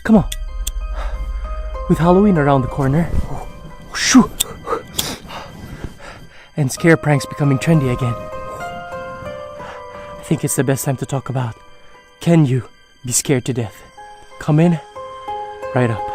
Come on. With Halloween around the corner, shoo, and scare pranks becoming trendy again, I think it's the best time to talk about, can you be scared to death? Come in, right up.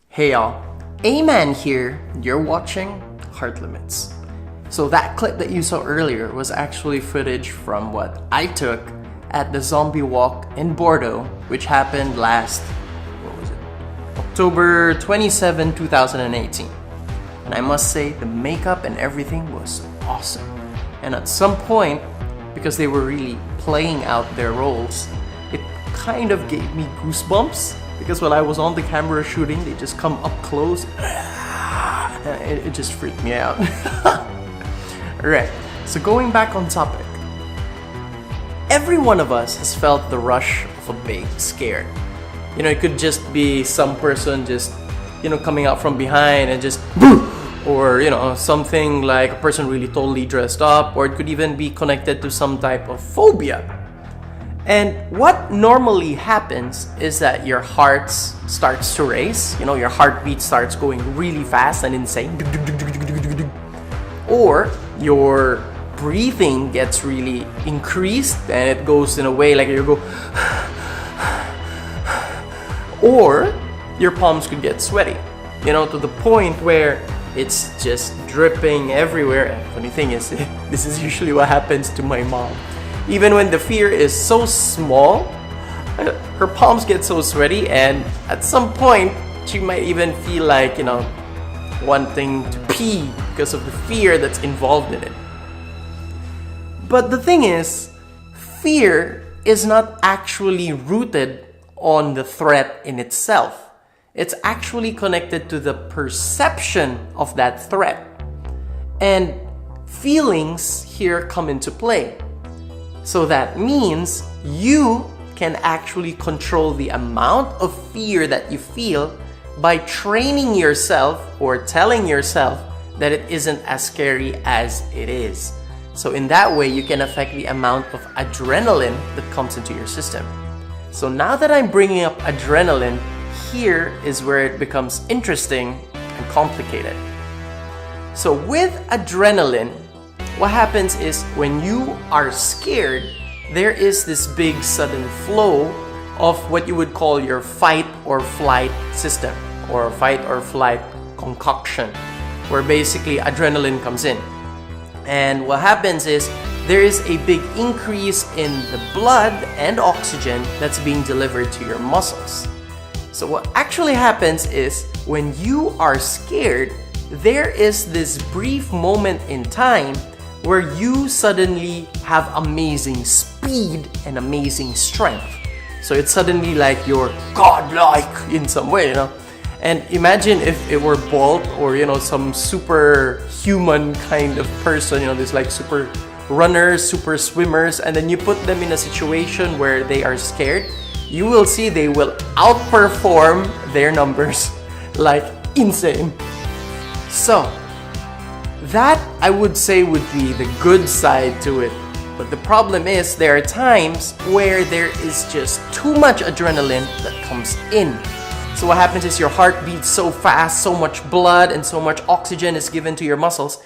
Hey y'all, A-Man here. You're watching Heart Limits. So that clip that you saw earlier was actually footage from what I took at the Zombie Walk in Bordeaux, which happened last, October 27, 2018. And I must say, the makeup and everything was awesome. And at some point, because they were really playing out their roles, it kind of gave me goosebumps. Because while I was on the camera shooting, they just come up close. It just freaked me out. Alright, so going back on topic. Every one of us has felt the rush of a big scare. You know, it could just be some person just, coming out from behind and just or, something like a person really totally dressed up, or it could even be connected to some type of phobia. And what normally happens is that your heart starts to race, your heartbeat starts going really fast and insane. Or your breathing gets really increased and it goes in a way like you go. Or your palms could get sweaty, to the point where it's just dripping everywhere. And funny thing is, this is usually what happens to my mom. Even when the fear is so small, her palms get so sweaty, and at some point, she might even feel like, wanting to pee because of the fear that's involved in it. But the thing is, fear is not actually rooted on the threat in itself. It's actually connected to the perception of that threat. And feelings here come into play. So that means you can actually control the amount of fear that you feel by training yourself or telling yourself that it isn't as scary as it is. So in that way, you can affect the amount of adrenaline that comes into your system. So now that I'm bringing up adrenaline, here is where it becomes interesting and complicated. So with adrenaline, what happens is when you are scared there is this big sudden flow of what you would call your fight or flight system, or fight or flight concoction, where basically adrenaline comes in. And what happens is there is a big increase in the blood and oxygen that's being delivered to your muscles. So what actually happens is when you are scared, there is this brief moment in time where you suddenly have amazing speed and amazing strength. So it's suddenly like you're godlike in some way, you know. And imagine if it were Bolt or, you know, some superhuman kind of person, you know, this like super runners, super swimmers, and then you put them in a situation where they are scared, you will see they will outperform their numbers like insane. So that, I would say, would be the good side to it. But the problem is there are times where there is just too much adrenaline that comes in. So what happens is your heart beats so fast, so much blood and so much oxygen is given to your muscles.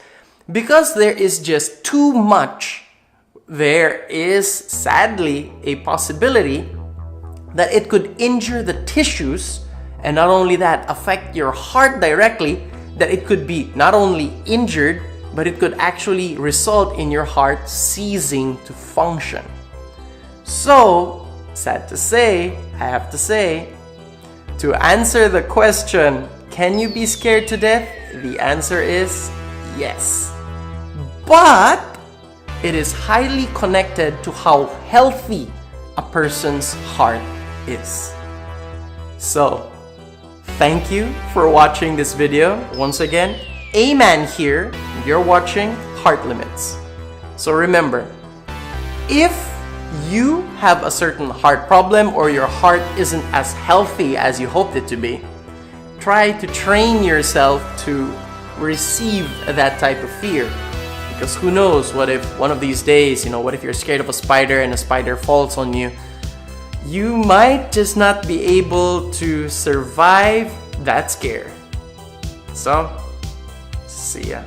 Because there is just too much, there is sadly a possibility that it could injure the tissues, and not only that, affect your heart directly, that it could be not only injured, but it could actually result in your heart ceasing to function. So, sad to say, I have to say, to answer the question, can you be scared to death? The answer is yes. But it is highly connected to how healthy a person's heart is. So, thank you for watching this video. Once again, A-Man here, and you're watching Heart Limits. So remember, if you have a certain heart problem or your heart isn't as healthy as you hoped it to be, try to train yourself to receive that type of fear. Because who knows, what if one of these days, you know, what if you're scared of a spider and a spider falls on you? You might just not be able to survive that scare. So, see ya.